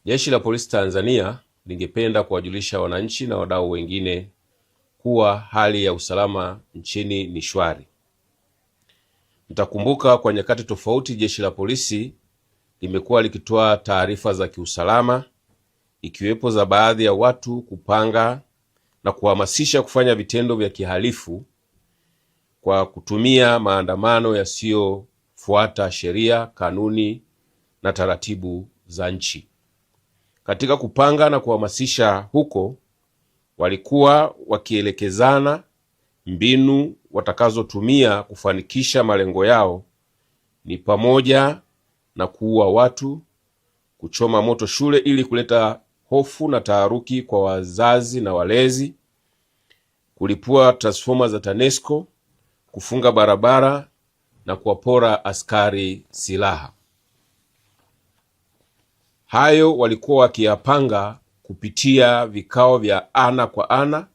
Jeshi la Polisi Tanzania lingependa kuwajulisha wananchi na wadau wengine kuwa hali ya usalama nchini ni shwari. Mtakumbuka kwa nyakati tofauti jeshi la polisi limekuwa likitoa taarifa za kiusalama, ikiwepo za baadhi ya watu kupanga na kuhamasisha kufanya vitendo vya kihalifu kwa kutumia maandamano yasiyofuata sheria, kanuni na taratibu za nchi. Katika kupanga na kuhamasisha huko, walikuwa wakielekezana mbinu watakazotumia kufanikisha malengo yao, ni pamoja na kuua watu, kuchoma moto shule ili kuleta hofu na taharuki kwa wazazi na walezi, kulipua transformer za TANESCO, kufunga barabara na kuwapora askari silaha. Hayo walikuwa wakiyapanga kupitia vikao vya ana kwa ana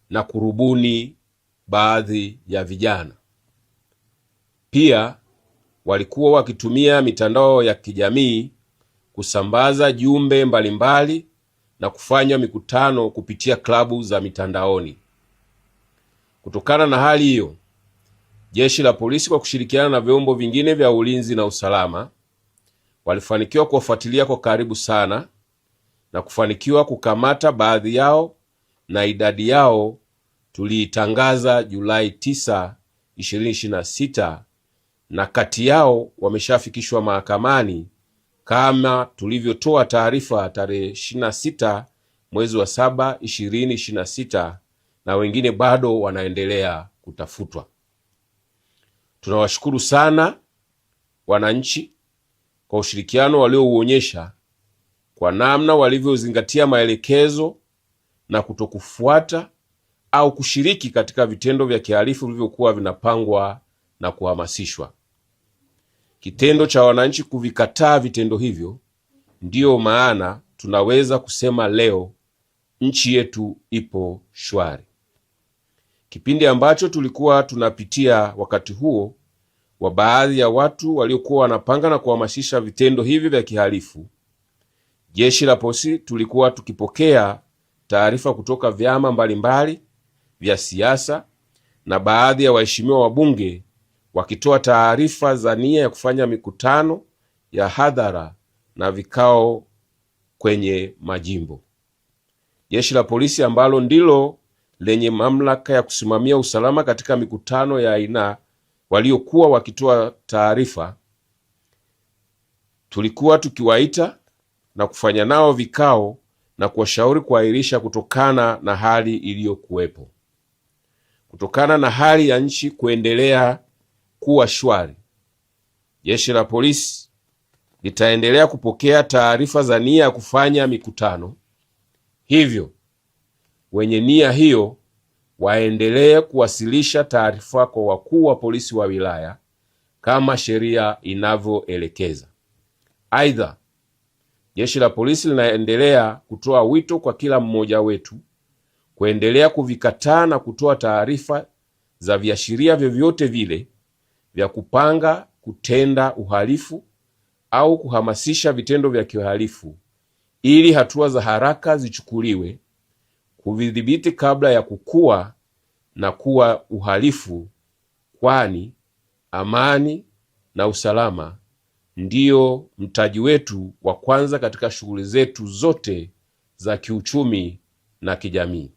na kurubuni baadhi ya vijana. Pia walikuwa wakitumia mitandao ya kijamii kusambaza jumbe mbalimbali na kufanya mikutano kupitia klabu za mitandaoni. Kutokana na hali hiyo, jeshi la polisi kwa kushirikiana na vyombo vingine vya ulinzi na usalama walifanikiwa kuwafuatilia kwa karibu sana na kufanikiwa kukamata baadhi yao, na idadi yao tuliitangaza Julai 9, 2026, na kati yao wameshafikishwa mahakamani kama tulivyotoa taarifa tarehe 26 mwezi wa 7, 2026, na wengine bado wanaendelea kutafutwa. Tunawashukuru sana wananchi kwa ushirikiano waliouonyesha kwa namna walivyozingatia maelekezo na kutokufuata au kushiriki katika vitendo vya kihalifu vilivyokuwa vinapangwa na kuhamasishwa. Kitendo cha wananchi kuvikataa vitendo hivyo, ndiyo maana tunaweza kusema leo nchi yetu ipo shwari. Kipindi ambacho tulikuwa tunapitia wakati huo wa baadhi ya watu waliokuwa wanapanga na kuhamasisha vitendo hivi vya kihalifu, jeshi la polisi tulikuwa tukipokea taarifa kutoka vyama mbalimbali vya siasa na baadhi ya waheshimiwa wabunge wakitoa taarifa za nia ya kufanya mikutano ya hadhara na vikao kwenye majimbo. Jeshi la polisi ambalo ndilo lenye mamlaka ya kusimamia usalama katika mikutano ya aina waliokuwa wakitoa taarifa, tulikuwa tukiwaita na kufanya nao vikao na kuwashauri kuahirisha kutokana na hali iliyokuwepo. Kutokana na hali ya nchi kuendelea kuwa shwari, jeshi la polisi litaendelea kupokea taarifa za nia ya kufanya mikutano. Hivyo wenye nia hiyo waendelee kuwasilisha taarifa kwa wakuu wa polisi wa wilaya kama sheria inavyoelekeza. Aidha, jeshi la polisi linaendelea kutoa wito kwa kila mmoja wetu kuendelea kuvikataa na kutoa taarifa za viashiria vyovyote vile vya kupanga kutenda uhalifu au kuhamasisha vitendo vya kihalifu, ili hatua za haraka zichukuliwe kuvidhibiti kabla ya kukua na kuwa uhalifu, kwani amani na usalama ndiyo mtaji wetu wa kwanza katika shughuli zetu zote za kiuchumi na kijamii.